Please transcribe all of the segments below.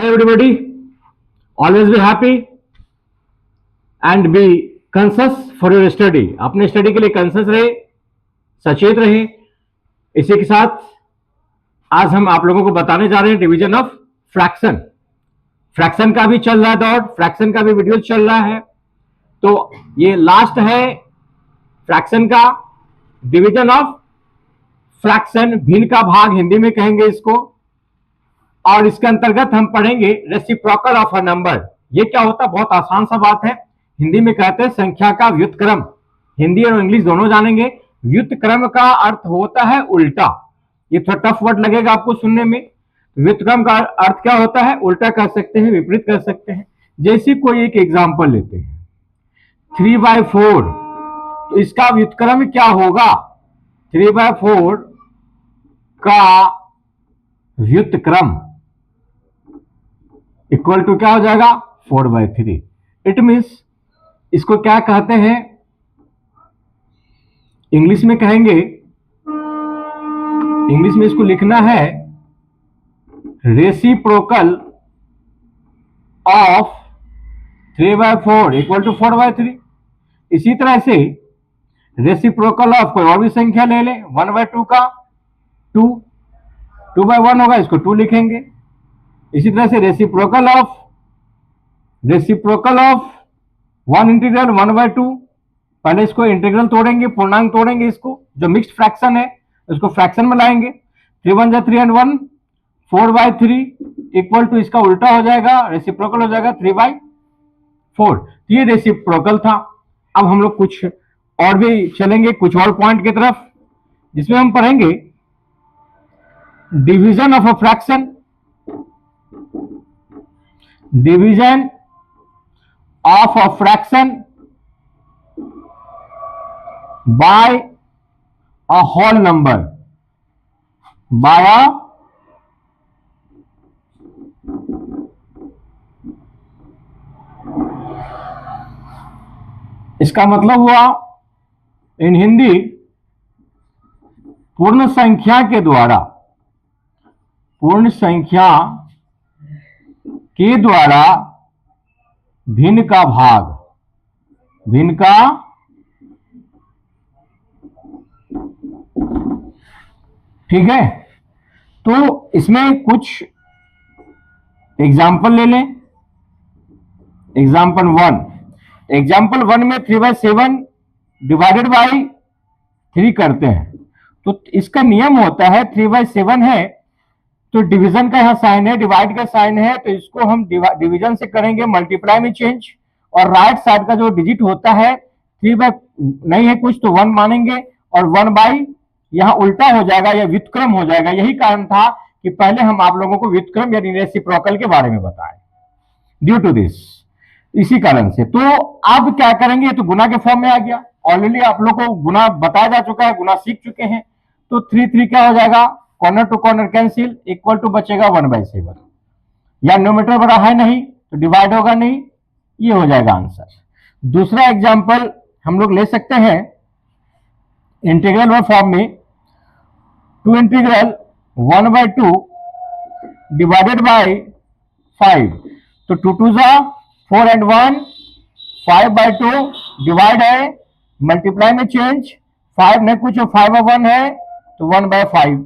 Hi everybody, always be happy and be conscious for your study. अपने study के लिए conscious रहे, सचेत रहे। इसी के साथ आज हम आप लोगों को बताने जा रहे हैं डिवीजन ऑफ फ्रैक्शन। फ्रैक्शन का भी चल रहा है दौर, फ्रैक्शन का भी वीडियो चल रहा है। तो ये लास्ट है फ्रैक्शन का, डिवीजन ऑफ फ्रैक्शन, भिन्न का भाग हिंदी में कहेंगे इसको। और इसके अंतर्गत हम पढ़ेंगे रेसिप्रोकल ऑफ अ नंबर। ये क्या होता है, बहुत आसान सा बात है। हिंदी में कहते हैं संख्या का व्युत्क्रम। हिंदी और इंग्लिश दोनों जानेंगे। व्युत्क्रम का अर्थ होता है उल्टा। ये थोड़ा टफ वर्ड लगेगा आपको सुनने में। व्युत्क्रम का अर्थ क्या होता है, उल्टा कर सकते हैं, विपरीत कर सकते हैं। जैसे कोई एक एग्जांपल लेते हैं 3/4, तो इसका व्युत्क्रम क्या होगा, 3/4 का व्युत्क्रम इक्वल टू क्या हो जाएगा, 4/3। इट मीन्स इसको क्या कहते हैं, इंग्लिश में कहेंगे, इंग्लिश में इसको लिखना है रेसिप्रोकल ऑफ 3/4 इक्वल टू 4/3। इसी तरह से रेसिप्रोकल ऑफ कोई और भी संख्या ले ले, 1/2 का 2/1 होगा, इसको 2 लिखेंगे। इसी तरह से रेसिप्रोकल ऑफ 1 इंटीग्रल 1/2, पहले इसको इंटीग्रल तोड़ेंगे, पूर्णांक तोड़ेंगे, इसको जो मिक्स्ड फ्रैक्शन है उसको फ्रैक्शन में लाएंगे। 3 1 3 and 1 4/3 इक्वल टू इसका उल्टा हो जाएगा, रेसिप्रोकल हो जाएगा 3/4। ये रेसिप्रोकल था। अब हम लोग कुछ और भी चलेंगे, कुछ और पॉइंट की तरफ, जिसमें हम पढ़ेंगे division of a fraction. Division of a fraction by a whole number, by a इसका मतलब हुआ इन हिंदी पूर्ण संख्या के द्वारा, पूर्ण संख्या के द्वारा भिन्न का भाग, भिन्न का ठीक है। तो इसमें कुछ एग्जाम्पल ले लें। एग्जाम्पल 1 में 3/7 डिवाइडेड बाई 3 करते हैं। तो इसका नियम होता है 3/7 है तो डिवीजन का यहां साइन है, डिवाइड का साइन है, तो इसको हम डिवीजन से करेंगे मल्टीप्लाई में चेंज। और राइट साइड का जो डिजिट होता है 3 नहीं है कुछ तो 1 मानेंगे, और 1/ यहां उल्टा हो जाएगा या व्युत्क्रम हो जाएगा। यही कारण था कि पहले हम आप लोगों को व्युत्क्रम या रेसिप्रोकल के बारे में बताएं, ड्यू टू दिस, इसी कारण से। तो अब क्या करेंगे, तो गुना के फॉर्म में आ गया। ऑलरेडी आप लोग को गुना बताया जा चुका है, गुना सीख चुके हैं। तो 3 क्या हो जाएगा, corner to corner cancel, equal to बचेगा 1/7। या न्यूमरेटर बड़ा है नहीं तो डिवाइड होगा नहीं, ये हो जाएगा आंसर। दूसरा एग्जांपल हम लोग ले सकते हैं इंटीग्रल फॉर्म में, 2 इंटीग्रल 1/2 डिवाइडेड बाय 5। तो 2 2 4 and 1 5/2 डिवाइड है, मल्टीप्लाई में चेंज, 5 नहीं कुछ 5/1 है तो 1/5,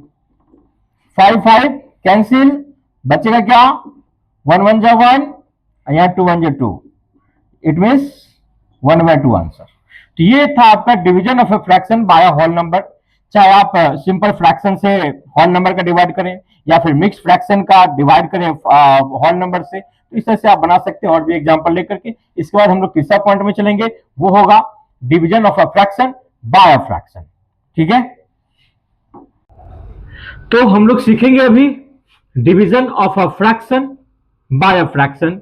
5 कैंसिल, बचेगा क्या, 1 1 जा 1, यहाँ 2 1 जा 2, इट मीन्स 1/2 आंसर। तो ये था आपका division of a fraction by a whole number. चाहे आप सिंपल फ्रैक्शन से होल नंबर का डिवाइड करें या फिर मिक्स फ्रैक्शन का डिवाइड करें होल नंबर से, तो इस तरह से आप बना सकते हैं और भी एग्जांपल लेकर के। इसके बाद हम लोग तीसरा पॉइंट में चलेंगे, वो होगा division of a fraction by a fraction. ठीक है, तो हम लोग सीखेंगे अभी division of a fraction by a fraction.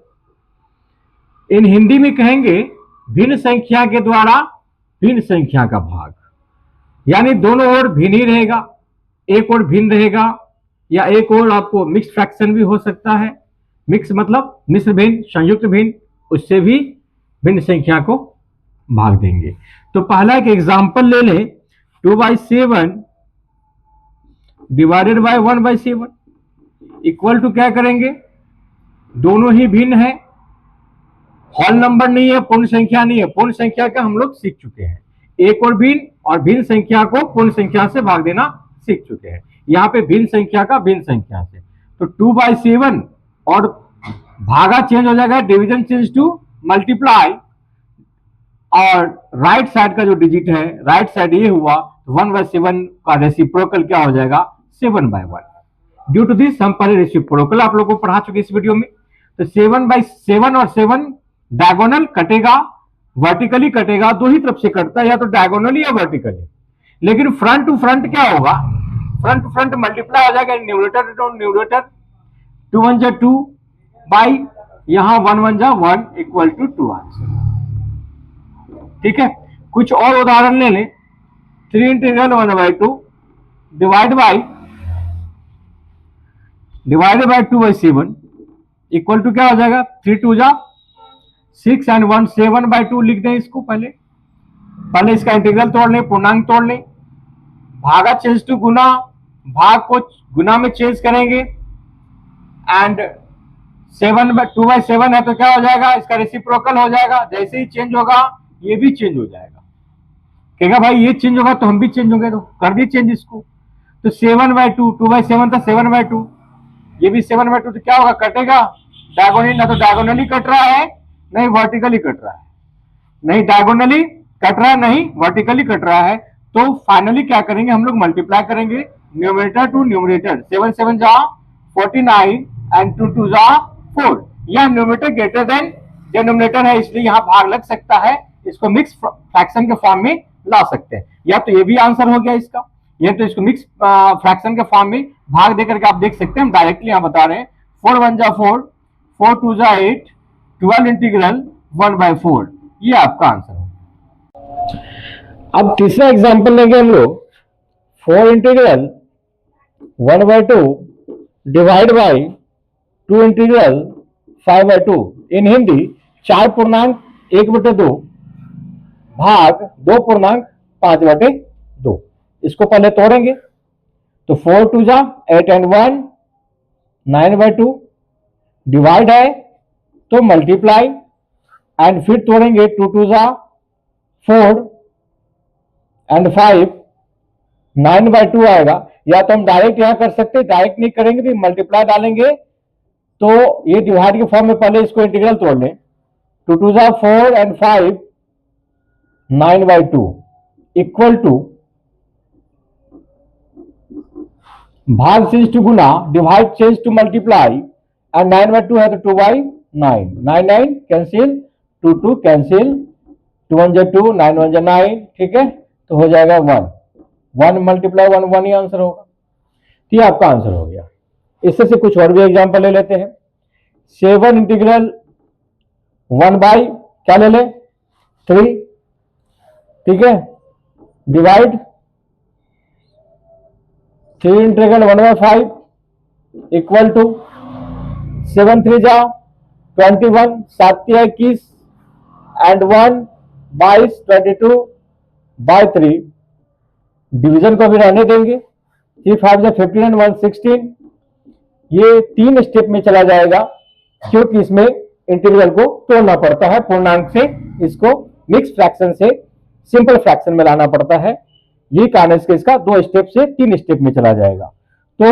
इन हिंदी में कहेंगे भिन्न संख्या के द्वारा भिन्न संख्या का भाग, यानी दोनों ओर भिन्न ही रहेगा, एक ओर भिन्न रहेगा, या एक ओर आपको मिक्स फ्रैक्शन भी हो सकता है। मिक्स मतलब मिश्र भिन्न, संयुक्त भिन्न, उससे भी भिन्न संख्या को भाग देंगे। तो पहला एक एग्जांपल ले लें, 2/7 डिवाइडेड बाय 1/7 इक्वल टू क्या करेंगे, दोनों ही भिन्न है, होल नंबर नहीं है, पूर्ण संख्या नहीं है। पूर्ण संख्या का हम लोग सीख चुके हैं, एक और भिन्न संख्या को पूर्ण संख्या से भाग देना सीख चुके हैं। यहाँ पे भिन्न संख्या का भिन्न संख्या से, तो 2/7 और भागा चेंज हो जाएगा, डिवीजन चेंज टू मल्टीप्लाई, और राइट साइड का जो डिजिट है, राइट साइड ये हुआ, 1/7 का रेसिप्रोकल क्या हो जाएगा, 7/1। ड्यू टू दिस हम पहले रेसिप्रोकल आप लोगों को पढ़ा चुके इस वीडियो में। तो 7/7 और 7 डायगोनल कटेगा, वर्टिकली कटेगा, दो ही तरफ से कटता है, या तो डायगोनली या वर्टिकली। लेकिन फ्रंट टू फ्रंट क्या होगा, फ्रंट टू फ्रंट मल्टीप्लाई हो जाएगा, न्यूमरेटर टू न्यूमरेटर, 2 1 जा 2 बाई यहां 1 1 जा 1 इक्वल टू 2 आंसर। ठीक है, कुछ और उदाहरण ले लें। 3 integral 1/2 divided by 2/7 equal to क्या हो जाएगा, 3 2 जा 6 एंड 1 7/2 लिख दें इसको। पहले इसका इंटीग्रल तोड़ लें, पूर्णांक तोड़ लें, भागा चेंज टू गुना, भाग को गुना में चेंज करेंगे, एंड 2/7 है तो क्या हो जाएगा, इसका रेसिप्रोकल हो जाएगा। जैसे ही चेंज होगा ये भी चेंज हो जाएगा, कहेगा भाई ये चेंज होगा तो हम भी चेंज होंगे, तो कर दी चेंज इसको। तो 7/2, 2/7 था 7/2, ये भी 7/2, तो क्या होगा, कटेगा डायगोनली, ना तो डायगोनली कट रहा है नहीं वर्टिकली कट रहा है, नहीं डायगोनली कट रहा है नहीं वर्टिकली कट रहा है। तो फाइनली क्या करेंगे हम लोग, मल्टीप्लाई करेंगे न्यूमरेटर टू न्यूमरेटर, 7 7 जा 49 एंड 2 2 जा 4। यह न्यूमरेटर ग्रेटर देन डिनोमिनेटर है, इसलिए यहां भाग लग सकता है, इसको मिक्स फ्रैक्शन के फॉर्म में ला सकते हैं। या तो ये भी आंसर हो गया इसका, या तो इसको मिक्स फ्रैक्शन के फॉर्म में भाग देकर के आप देख सकते हैं। हम डायरेक्टली यहां बता रहे हैं, 4 1 जा 4, 4 2 जा 8, 12 इंटीग्रल 1/4, ये आपका आंसर होगा। अब तीसरा एग्जांपल लेंगे हम लोग, 4 इंटीग्रल 1/2 डिवाइड बाय 2 इंटीग्रल 5/2। इन हिंदी 4 पूर्णांक 1/2 भाग 2 पूर्णांक 5/2। इसको पहले तोड़ेंगे, तो 4 2 जा 8 एंड 1 9/2, डिवाइड है तो मल्टीप्लाई, एंड फिर तोड़ेंगे 2 2 जा 4 एंड 5 9/2 आएगा। या तो हम डायरेक्ट यहां कर सकते हैं, डायरेक्ट नहीं करेंगे तो मल्टीप्लाई डालेंगे, तो ये डिवाइड के फॉर्म में पहले इसको इंटीग्रल तोड़ लें, 2 2 जा 4 एंड 5 9/2 इक्वल टू, भाग चेंज टू गुना, divide change to multiply, and 9/2 है तो 2/9, 9 9 कैंसिल, 2 2 कैंसिल, 2 1 जा 2, 9 1 जा 9, ठीक है, तो हो जाएगा 1 1 मल्टीप्लाई 1 1 ही आंसर होगा। तो ये आपका आंसर हो गया। इससे से कुछ और भी एग्जांपल ले लेते हैं। 7 इंटीग्रल 1 बाई क्या ले लें 3, ठीक है, डिवाइड 3 इंटीग्रल 1/5 इक्वल टू 7 3 जा 21, 7 21 एंड 1 22 22/3। डिवीजन को भी रहने देंगे, 3 5 जा 15 एंड 1 16। ये 3 स्टेप में चला जाएगा, क्योंकि इसमें इंटीग्रल को तोड़ना पड़ता है, पूर्णांक से इसको मिक्स फ्रैक्शन से सिंपल फ्रैक्शन में लाना पड़ता है। ये कारण से इसका 2 स्टेप से 3 स्टेप में चला जाएगा। तो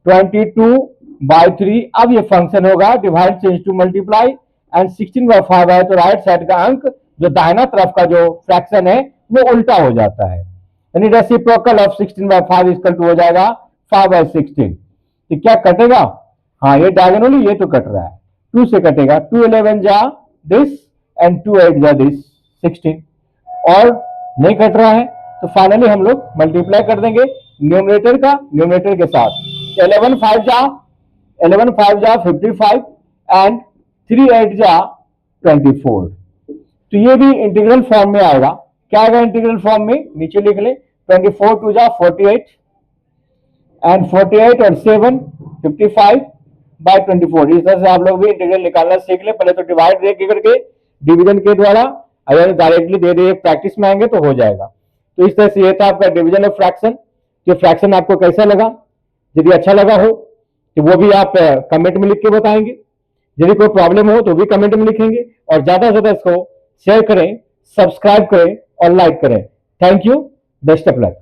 22/3 अब ये फंक्शन होगा divide change to multiply, and 16/5 है तो राइट साइड का अंक जो दाहिना तरफ का जो फ्रैक्शन है वो उल्टा हो जाता है, यानी रेसिप्रोकल ऑफ 16/5 इक्वल टू हो जाएगा 5/16। तो क्या कटेगा, हाँ ये डायगोनली ये तो कट रहा है, 2 से कटेगा, 2 11 जा दिस एंड 2 8 जा दिस 16, और नहीं कट रहा है तो फाइनली हम लोग मल्टीप्लाई कर देंगे न्यूमरेटर का न्यूमरेटर के साथ। 11 5 जा 55 एंड 3 8 जा 24। तो ये भी इंटीग्रल फॉर्म में आएगा। क्या आएगा इंटीग्रल फॉर्म में, नीचे लिख ले, 24 2 जा 48 एंड 48 और 7 55/24। इस तरह से आप लोग भी इंटीग्रल निकालना सीख ले। पहले तो डिवाइड दे करके डिवीजन के द्वारा, अगर डायरेक्टली दे दे प्रैक्टिस में आएंगे तो हो जाएगा। तो इस तरह से ये था आपका डिवीजन ऑफ फ्रैक्शन। ये फ्रैक्शन आपको कैसा लगा, यदि अच्छा लगा हो तो वो भी आप कमेंट में लिख के बताएंगे। यदि कोई प्रॉब्लम हो तो भी कमेंट में लिखेंगे, और ज्यादा से ज्यादा इसको शेयर करें, सब्सक्राइब करें और लाइक करें। Thank you, best of luck.